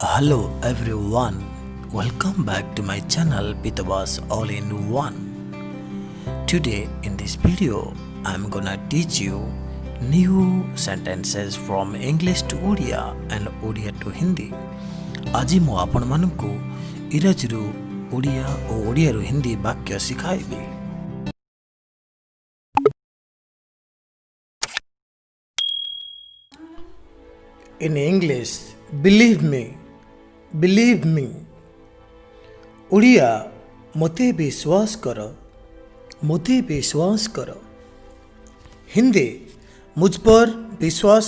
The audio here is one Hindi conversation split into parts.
Hello everyone, welcome back to my channel Pitabas All in One. Today in this video I'm gonna teach you new sentences from English to Odia and Odia to Hindi. ଆଜି ମୁଁ ଆପଣମାନଙ୍କୁ ଇଂରାଜୀରୁ ଓଡ଼ିଆ ଓ ଓଡ଼ିଆରୁ ହିନ୍ଦୀ ବାକ୍ୟ ଶିଖାଇବି। In English, believe me. Odia ମୋତେ विश्वास करो। हिंदी मुझ पर विश्वास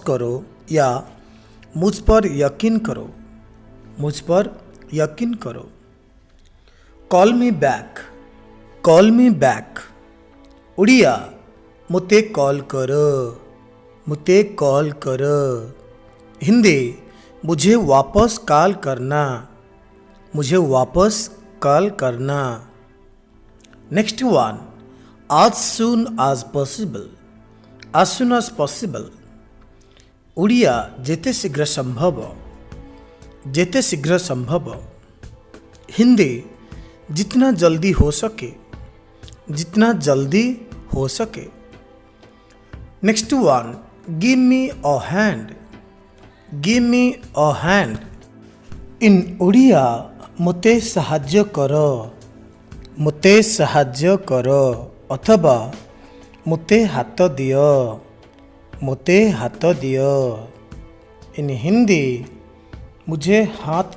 करो या मुझ पर यकीन करो। Call me back. ଓଡ଼ିଆ ମୋତେ कॉल कर। हिंदी मुझे वापस कॉल करना। Next one, as soon as possible। Odia ଯେତେ ଶୀଘ୍ର संभव। हिंदी जितना जल्दी हो सके। Next one, give me a hand. In Odia ମୋତେ ସାହାଯ୍ୟ କର ଅଥବା ମୋତେ ହାତ ଦିଅ। इन हिंदी मुझे हाथ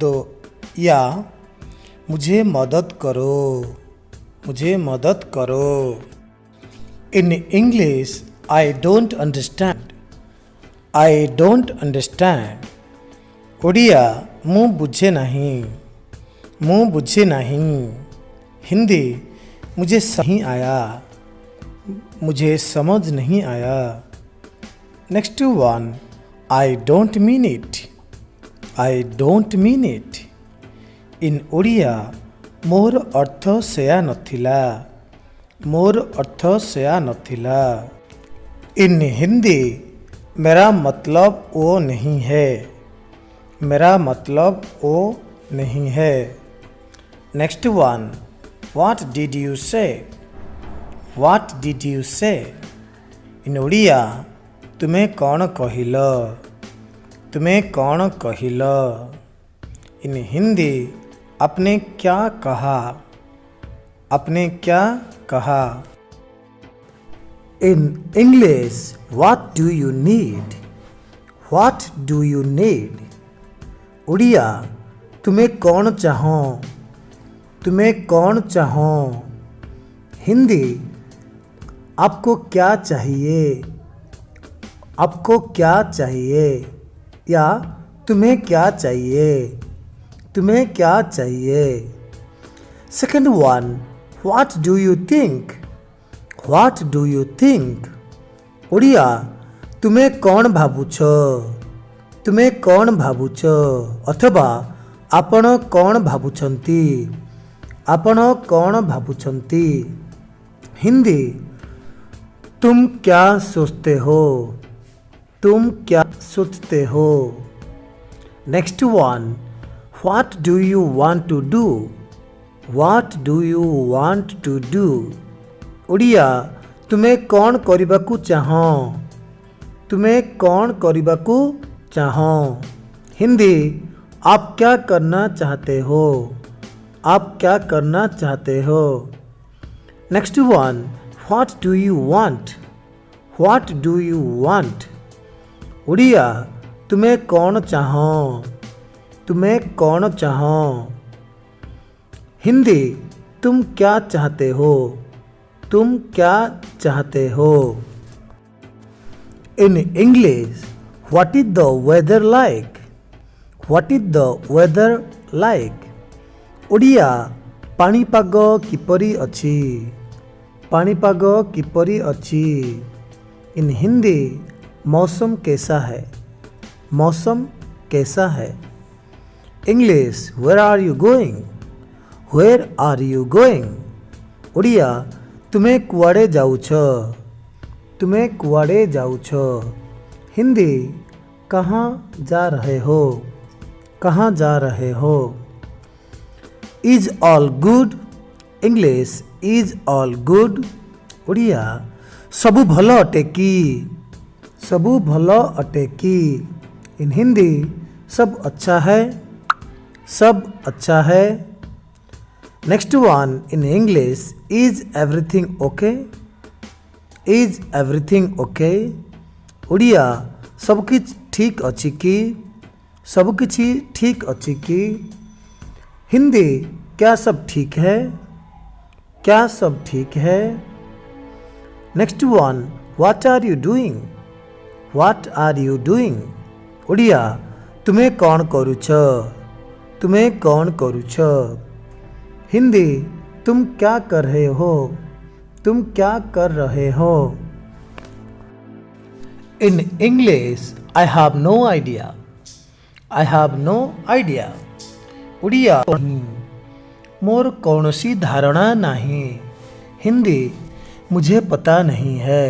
दो या मुझे मदद करो। In English I don't understand। Odia ମୁଁ बुझे नहीं। हिंदी मुझे समझ नहीं आया। Next one, I don't mean it। इन ଓଡ଼ିଆ मोर अर्थ सेया नथिला। इन हिंदी मेरा मतलब वो नहीं है। Next one, what did you से। इन ଓଡ଼ିଆ तुम्हें कौन कहिल। इन हिंदी आपने क्या कहा। In English, what do you need? Odia तुम्हें कौन चाहो। हिंदी आपको क्या चाहिए या तुम्हें क्या चाहिए। Second one, what do you think? Odia ତୁମେ କ'ଣ ଭାବୁଛ ଅଥବା ଆପଣ କ'ଣ ଭାବୁଛନ୍ତି। ହିନ୍ଦୀ तुम क्या सोचते हो। Next one, what do you want to do? Odia ତୁମେ କ'ଣ କରିବାକୁ ଚାହଁ। हिंदी आप क्या करना चाहते हो। Next one, what do you want? Odia ତୁମେ କ'ଣ ଚାହଁ। हिंदी तुम क्या चाहते हो। In English, what is the weather like? Odia ପାଣିପାଗ କିପରି ଅଛି। In हिंदी मौसम कैसा है। English, where are you going? Odia ତୁମେ କୁଆଡ଼େ ଯାଉଛ। ତୁମେ କୁଆଡ଼େ ଯାଉଛ? हिंदी कहाँ जा रहे हो? कहाँ जा रहे हो? Is all good? English is all good? Odia सबु भल अटे कि? सबु भल अटे कि? इन हिंदी सब अच्छा है? सब अच्छा है? Next one in English, is everything okay? Is everything okay? Odia सब किछ ठीक अच्छी कि? सब किछि ठीक अच्छी कि? हिंदी क्या सब ठीक है? क्या सब ठीक है? Next one, what are you doing? What are you doing? Odia तुम्हें कौन करुछ? तुम्हें कौन करुछ? हिंदी तुम क्या कर रहे हो? तुम क्या कर रहे हो? In English I have no idea. I have no idea. Odia मोर कौनसी धारणा नहीं। हिंदी मुझे पता नहीं है।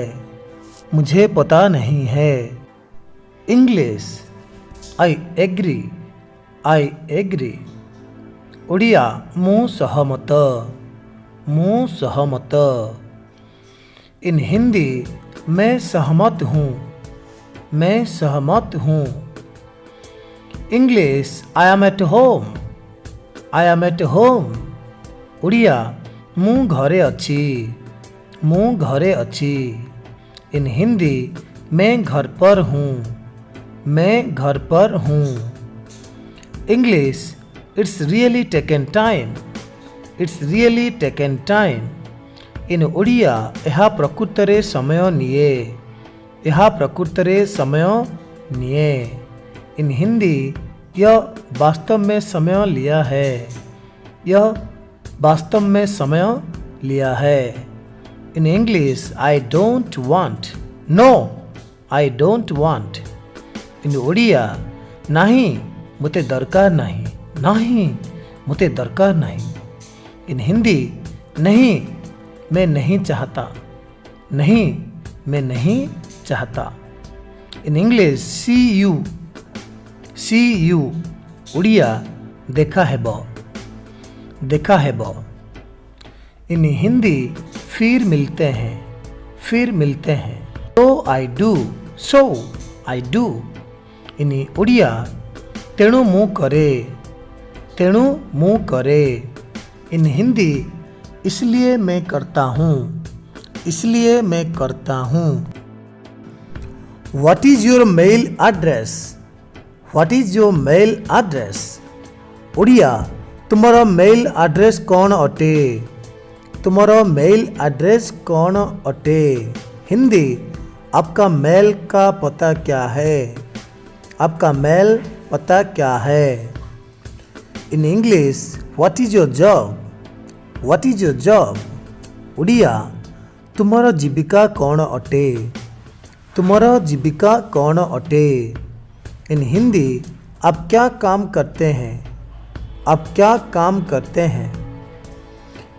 मुझे पता नहीं है। English I agree. I agree. Odia मु सहमत। मु सहमत। इन हिंदी मैं सहमत हूँ। मैं सहमत हूँ। English I am at home. I am at home. Odia मु घरे अच्छी। मु घरे अच्छी। इन हिंदी मैं घर पर हूँ। मैं घर पर हूँ। English it's really taken time. It's really taken time. In Odia यह प्रकृतरे समय निये। यह प्रकृतरे समय निये। इन हिंदी यह वास्तव में समय लिया है। यह वास्तव में समय लिया है। In English I don't want. No I don't want. In Odia नहीं मुझे दरकार नहीं। नहीं मुझे दरकार नहीं। इन हिंदी नहीं मैं नहीं चाहता। नहीं मैं नहीं चाहता। In English see you. See you. Odia देखा है बो। देखा है बो। इन हिंदी फिर मिलते हैं। फिर मिलते हैं। So I do. So I do. In Odia तेणु मु करे। तेणु मु करे। इन हिंदी इसलिए मैं करता हूँ। इसलिए मैं करता हूँ। What is your mail address? What is your mail address? Odia तुम्हारा मेल एड्रेस कौन अटे? तुम्हारा मेल एड्रेस कौन अटे? हिंदी आपका मेल का पता क्या है? आपका मेल पता क्या है? In English what is your job? What is your job? Odia तुम्हारा जीविका कौन अटे? तुम्हारा जीविका कौन अटे? इन हिंदी आप क्या काम करते हैं? आप क्या काम करते हैं?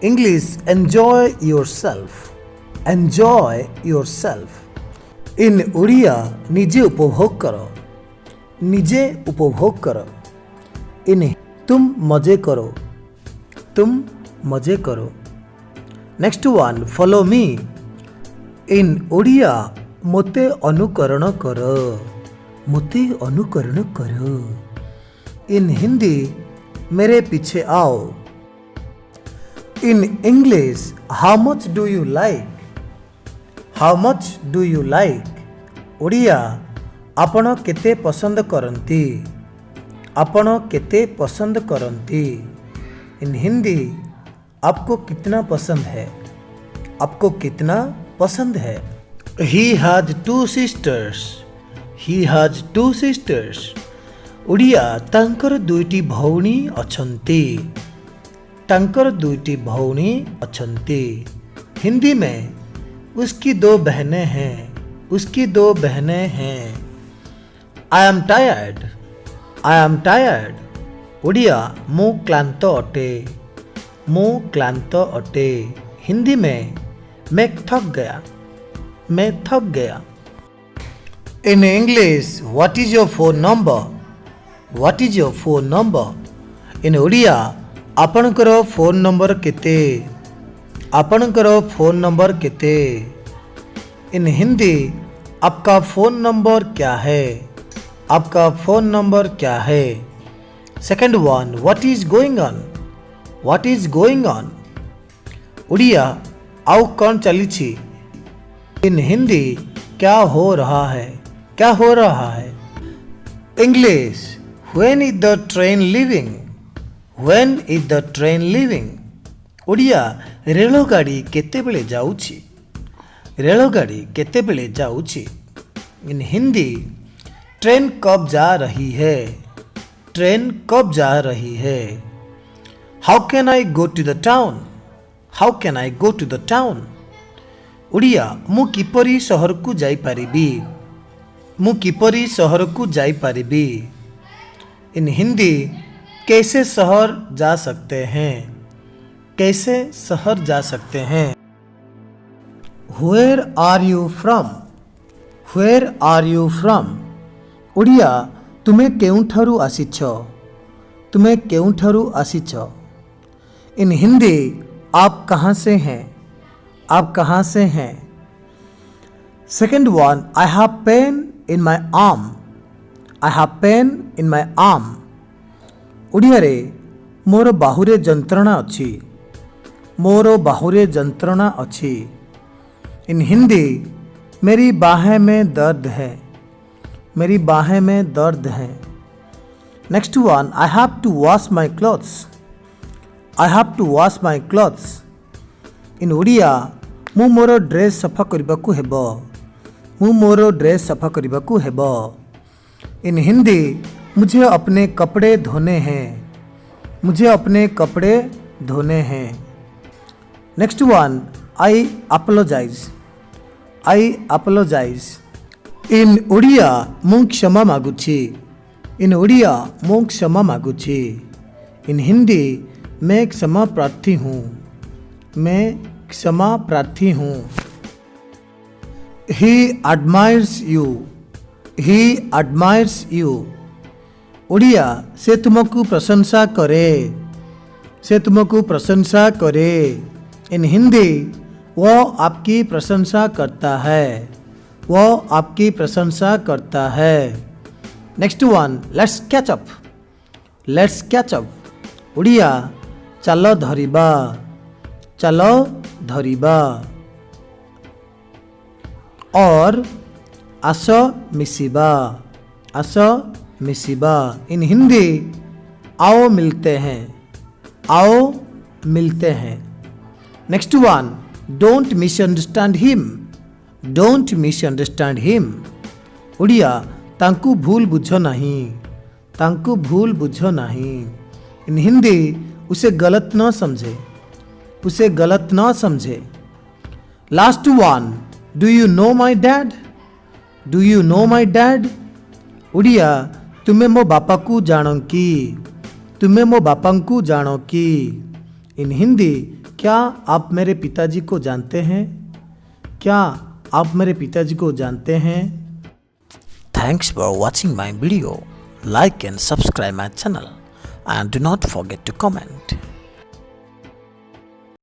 English enjoy yourself. Enjoy yourself. In Odia निजे उपभोग करो। निजे उपभोग करो। इन तुम मजे करो। तुम मजे करो। Next one follow me. In Odia मोते अनुकरण कर। मोते अनुकरण कर। इन हिंदी मेरे पीछे आओ। In English how much do you like? How much do you like? Odia आपण केते पसंद करंती? आपण केते पसंद करंती? इन हिंदी आपको कितना पसंद है? आपको कितना पसंद है? He has two sisters. He has two sisters. Odia तांकर दुईटी भौणी अछंती। तांकर दुईटी भौणी अछंती। हिंदी में उसकी दो बहनें हैं। उसकी दो बहनें हैं। I am tired. I am tired. Odia मु क्लांत अटे। मु क्लांत अटे। हिंदी में मैं थक गया। मैं थक गया। In English what is your phone number? What is your phone number? In Odia आपणकर फोन नंबर केते? आपणकर फोन नंबर केते? इन हिंदी आपका फोन नंबर क्या है? आपका फोन नंबर क्या है? Second one what is going on? What is going on? Odia आउ कौन चलीछि? इन हिंदी क्या हो रहा है? क्या हो रहा है? English when is the train living? When is the train living? Odia रेलगाड़ी केतेबेले जाउछि? रेलगाड़ी केतेबेले जाउछि? इन हिंदी ट्रेन कब जा रही है? ट्रेन कब जा रही है? How can I go to the town? How can I go to the town? Odia मु किपरि शहर को जाई पारिबी? मु किपरि शहर को जाई पारिबी? इन हिंदी कैसे शहर जा सकते हैं? कैसे शहर जा सकते हैं? Where are you from? Where are you from? Odia तुमे केउठारु आसीछ? तुमे केउठारु आसीछ? इन हिंदी आप कहाँ से हैं? आप कहाँ से हैं? Second one I have pain in my arm. I have pain in my arm. Odia रे मोर बाहुरे जंत्रणा अछि। मोर बाहुरे जंत्रणा अछि। इन हिंदी मेरी बाहें में दर्द है। मेरी बाहें में दर्द है। Next one I have to wash my clothes. I have to wash my clothes. In Odia मु मोर ड्रेस सफा करबाकू हेबो। मु मोर ड्रेस सफा करबाकू हेबो। इन हिंदी मुझे अपने कपड़े धोने हैं। मुझे अपने कपड़े धोने हैं। नेक्स्ट वन आई अपोलोजाइज। आई अपोलोजाइज। इन ओडिया मु क्षमा मागुछि। इन ओडिया मु क्षमा मागुछि। इन हिंदी मैं क्षमा प्रार्थी हूँ। मैं क्षमा प्रार्थी हूँ। He admires you. He admires you. Odia से तुमको प्रशंसा करे। से तुमको प्रशंसा करे। इन हिंदी वो आपकी प्रशंसा करता है। वो आपकी प्रशंसा करता है। Next one let's catch up. Let's catch up. Odia चलो धरिबा। चलो धरिबा। और आस मिसिबा। आस मिसिबा। इन हिंदी आओ मिलते हैं। आओ मिलते हैं। Next one don't misunderstand him. Don't misunderstand him. Odia तांकु भूल बुझ नहीं। तांकु भूल बुझ नहीं। इन हिंदी उसे गलत न समझे। उसे गलत न समझे। Last one do you know my dad? Do you know my dad? Odia तुम्हें मो बापा को जानो कि? तुम्हें मो बापा को जानो कि? इन हिंदी क्या आप मेरे पिताजी को जानते हैं? क्या आप मेरे पिताजी को जानते हैं? Thanks for watching my video. Like and subscribe my channel and do not forget to comment.